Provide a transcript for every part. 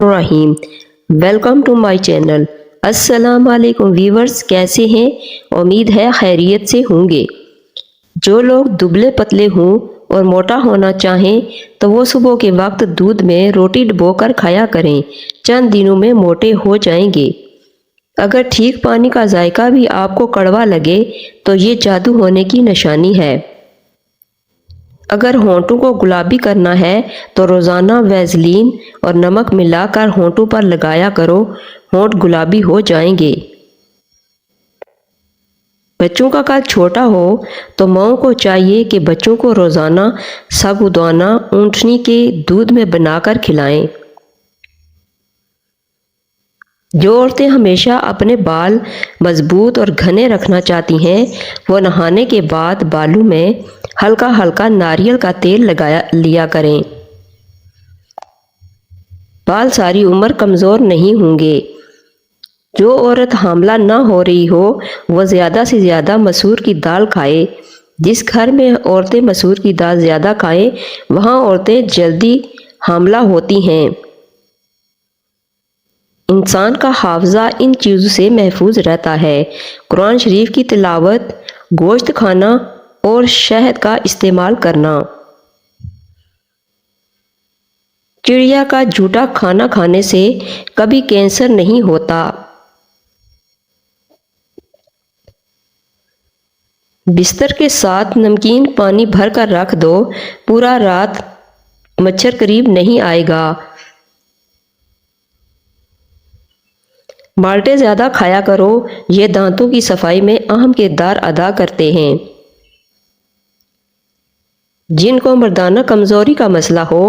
Rahim. Welcome to my channel. अस्सलाम वालेकुम viewers, कैसे हैं? उम्मीद है खैरियत से होंगे। जो लोग दुबले पतले हों और मोटा होना चाहें तो वो सुबह के वक्त दूध में रोटी डुबोकर खाया करें। चंद दिनों में मोटे हो जाएंगे। अगर ठीक पानी का जायका भी आपको कड़वा लगे तो ये जादू होने की निशानी है। अगर होंठों को गुलाबी करना है तो रोज़ाना वैसलीन और नमक मिलाकर होंठों पर लगाया करो, होंठ गुलाबी हो जाएंगे। बच्चों का कद छोटा हो तो माँओं को चाहिए कि बच्चों को रोज़ाना साबूदाना ऊँटनी के दूध में बनाकर खिलाएं। जो औरतें हमेशा अपने बाल मजबूत और घने रखना चाहती हैं वो नहाने के बाद बालों में हल्का हल्का नारियल का तेल लगाया लिया करें। बाल सारी उम्र कमज़ोर नहीं होंगे। जो औरत हामला ना हो रही हो वह ज़्यादा से ज़्यादा मसूर की दाल खाए। जिस घर में औरतें मसूर की दाल ज़्यादा खाएं वहाँ औरतें जल्दी हामला होती हैं। इंसान का हाफजा इन चीज़ों से महफूज रहता है। कुरान शरीफ की तिलावत, गोश्त खाना और शहद का इस्तेमाल करना। चिड़िया का झूठा खाना खाने से कभी कैंसर नहीं होता। बिस्तर के साथ नमकीन पानी भर कर रख दो, पूरा रात मच्छर करीब नहीं आएगा। माल्टे ज़्यादा खाया करो, ये दांतों की सफाई में अहम किरदार अदा करते हैं। जिनको मर्दाना कमज़ोरी का मसला हो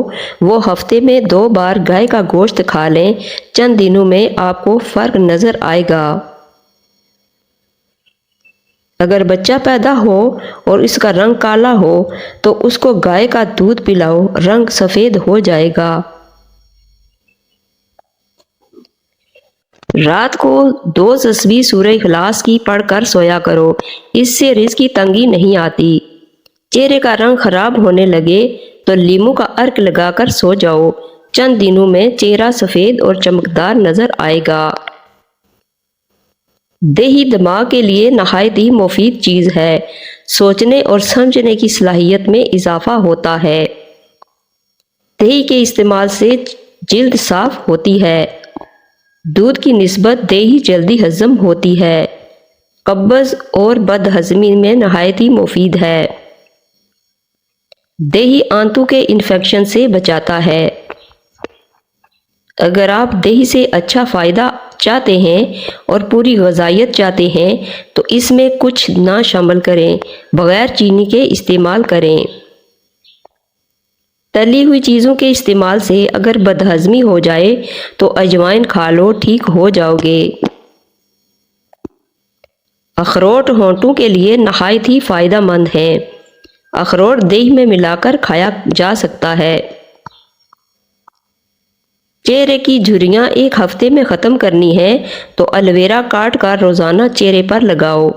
वो हफ्ते में 2 बार गाय का गोश्त खा लें। चंद दिनों में आपको फ़र्क नज़र आएगा। अगर बच्चा पैदा हो और इसका रंग काला हो तो उसको गाय का दूध पिलाओ, रंग सफ़ेद हो जाएगा। रात को 2 तस्बीह सूरह इखलास की पढ़कर सोया करो, इससे रिज़्क की तंगी नहीं आती। चेहरे का रंग खराब होने लगे तो लीमू का अर्क लगाकर सो जाओ, चंद दिनों में चेहरा सफ़ेद और चमकदार नज़र आएगा। दही दिमाग के लिए नहायत ही मुफीद चीज़ है। सोचने और समझने की सलाहियत में इजाफा होता है। दही के इस्तेमाल से जिल्द साफ होती है। दूध की निस्बत दही जल्दी हजम होती है। कब्ज़ और बदहज़मी में नहायत ही मुफीद है। दही आंतों के इन्फेक्शन से बचाता है। अगर आप दही से अच्छा फ़ायदा चाहते हैं और पूरी ग़िज़ाइयत चाहते हैं तो इसमें कुछ ना शामिल करें, बग़ैर चीनी के इस्तेमाल करें। तली हुई चीज़ों के इस्तेमाल से अगर बदहज़मी हो जाए तो अजवाइन खा लो, ठीक हो जाओगे। अखरोट होंठों के लिए नहायत ही फ़ायदा मंद है। अखरोट दही में मिलाकर खाया जा सकता है। चेहरे की झुर्रियाँ 1 हफ्ते में ख़त्म करनी है तो एलोवेरा काट कर रोज़ाना चेहरे पर लगाओ।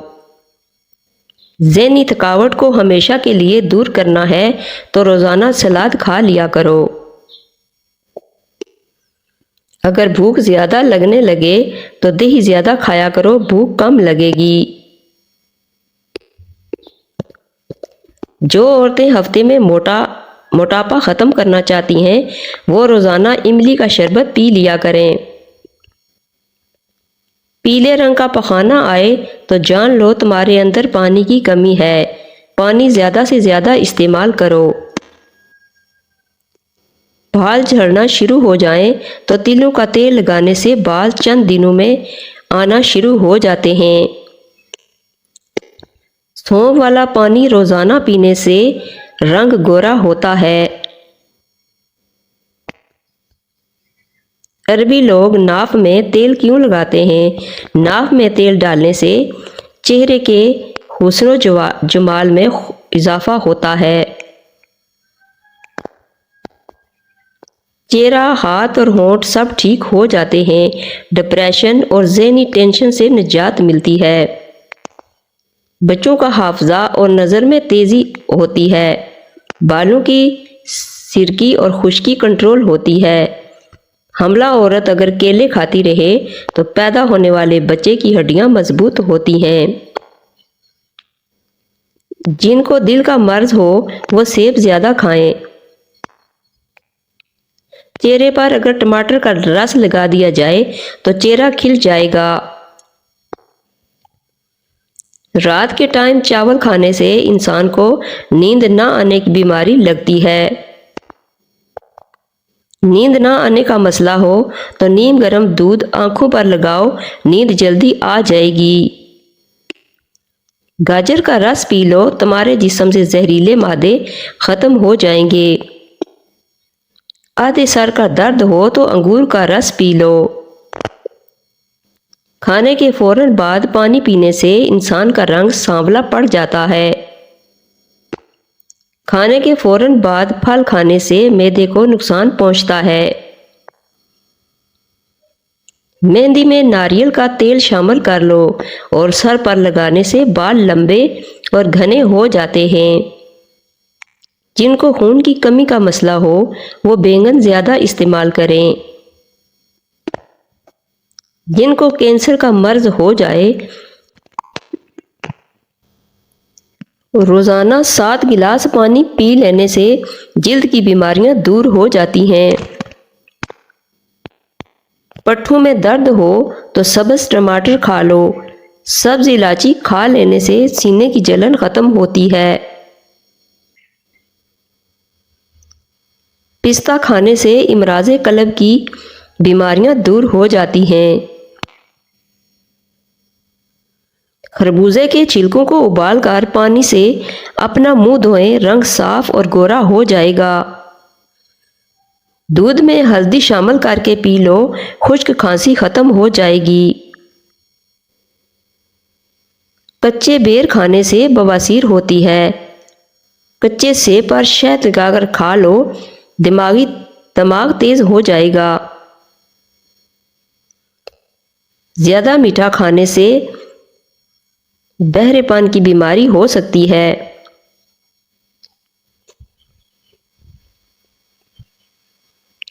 ज़हनी थकावट को हमेशा के लिए दूर करना है तो रोज़ाना सलाद खा लिया करो। अगर भूख ज़्यादा लगने लगे तो दही ज़्यादा खाया करो, भूख कम लगेगी। जो औरतें हफ्ते में मोटापा ख़त्म करना चाहती हैं वो रोज़ाना इमली का शरबत पी लिया करें। पीले रंग का पखाना आए तो जान लो तुम्हारे अंदर पानी की कमी है। पानी ज़्यादा से ज़्यादा इस्तेमाल करो। बाल झड़ना शुरू हो जाएं तो तिलों का तेल लगाने से बाल चंद दिनों में आना शुरू हो जाते हैं। सौंफ वाला पानी रोज़ाना पीने से रंग गोरा होता है। अरबी लोग नाफ में तेल क्यों लगाते हैं? नाफ में तेल डालने से चेहरे के हुस्न जमाल में इजाफा होता है। चेहरा, हाथ और होंठ सब ठीक हो जाते हैं। डिप्रेशन और ज़हनी टेंशन से निजात मिलती है। बच्चों का हाफजा और नज़र में तेज़ी होती है। बालों की सिरकी और खुश्की कंट्रोल होती है। حاملہ عورت اگر کیلے کھاتی رہے تو پیدا ہونے والے بچے کی ہڈیاں مضبوط ہوتی ہیں۔ جن کو دل کا مرض ہو وہ سیب زیادہ کھائیں۔ چہرے پر اگر ٹماٹر کا رس لگا دیا جائے تو چہرہ کھل جائے گا۔ رات کے ٹائم چاول کھانے سے انسان کو نیند نہ آنے کی بیماری لگتی ہے۔ نیند نہ آنے کا مسئلہ ہو تو نیم گرم دودھ آنکھوں پر لگاؤ، نیند جلدی آ جائے گی۔ گاجر کا رس پی لو، تمہارے جسم سے زہریلے مادے ختم ہو جائیں گے۔ آدھے سر کا درد ہو تو انگور کا رس پی لو۔ کھانے کے فوراً بعد پانی پینے سے انسان کا رنگ سانولا پڑ جاتا ہے۔ کھانے کے فوراً بعد پھل کھانے سے معدے کو نقصان پہنچتا ہے۔ مہندی میں ناریل کا تیل شامل کر لو اور سر پر لگانے سے بال لمبے اور گھنے ہو جاتے ہیں۔ جن کو خون کی کمی کا مسئلہ ہو وہ بینگن زیادہ استعمال کریں۔ جن کو کینسر کا مرض ہو جائے روزانہ 7 گلاس پانی پی لینے سے جلد کی بیماریاں دور ہو جاتی ہیں۔ پٹھوں میں درد ہو تو سبز ٹماٹر کھا لو، سبز الائچی کھا لینے سے سینے کی جلن ختم ہوتی ہے۔ پستہ کھانے سے امراض قلب کی بیماریاں دور ہو جاتی ہیں۔ خربوزے کے چھلکوں کو ابال کر پانی سے اپنا منہ دھوئیں، رنگ صاف اور گورا ہو جائے گا۔ دودھ میں ہلدی شامل کر کے پی لو، خشک کھانسی ختم ہو جائے گی۔ کچے بیر کھانے سے بواسیر ہوتی ہے۔ کچے سیب پر شہد لگا کر کھا لو، دماغ تیز ہو جائے گا۔ زیادہ میٹھا کھانے سے بہرے پان کی بیماری ہو سکتی ہے۔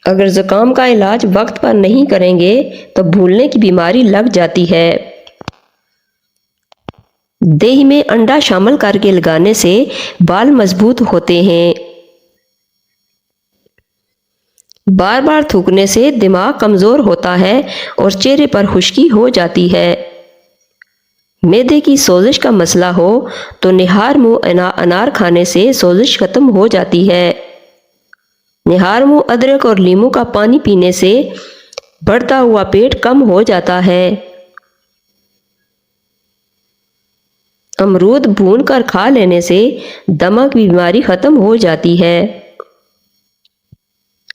اگر زکام کا علاج وقت پر نہیں کریں گے تو بھولنے کی بیماری لگ جاتی ہے۔ دہی میں انڈا شامل کر کے لگانے سے بال مضبوط ہوتے ہیں۔ بار بار تھوکنے سے دماغ کمزور ہوتا ہے اور چہرے پر خشکی ہو جاتی ہے۔ معدے کی سوزش کا مسئلہ ہو تو نہار منہ انار کھانے سے سوزش ختم ہو جاتی ہے۔ نہار منہ ادرک اور لیموں کا پانی پینے سے بڑھتا ہوا پیٹ کم ہو جاتا ہے۔ امرود بھون کر کھا لینے سے دمہ کی بیماری ختم ہو جاتی ہے۔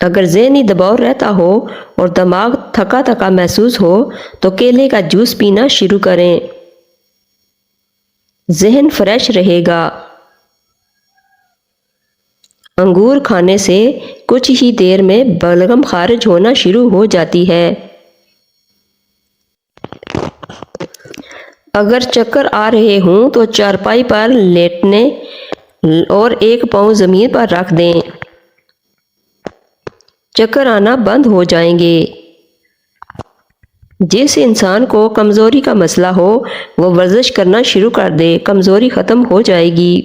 اگر ذہنی دباؤ رہتا ہو اور دماغ تھکا تھکا محسوس ہو تو کیلے کا جوس پینا شروع کریں۔ ذہن فریش رہے گا۔ انگور کھانے سے کچھ ہی دیر میں بلغم خارج ہونا شروع ہو جاتی ہے۔ اگر چکر آ رہے ہوں تو چارپائی پر لیٹنے اور ایک پاؤں زمین پر رکھ دیں۔ چکر آنا بند ہو جائیں گے۔ جس انسان کو کمزوری کا مسئلہ ہو وہ ورزش کرنا شروع کر دے، کمزوری ختم ہو جائے گی۔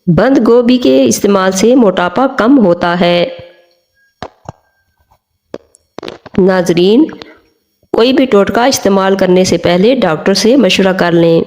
بند گوبھی کے استعمال سے موٹاپا کم ہوتا ہے۔ ناظرین، کوئی بھی ٹوٹکا استعمال کرنے سے پہلے ڈاکٹر سے مشورہ کر لیں۔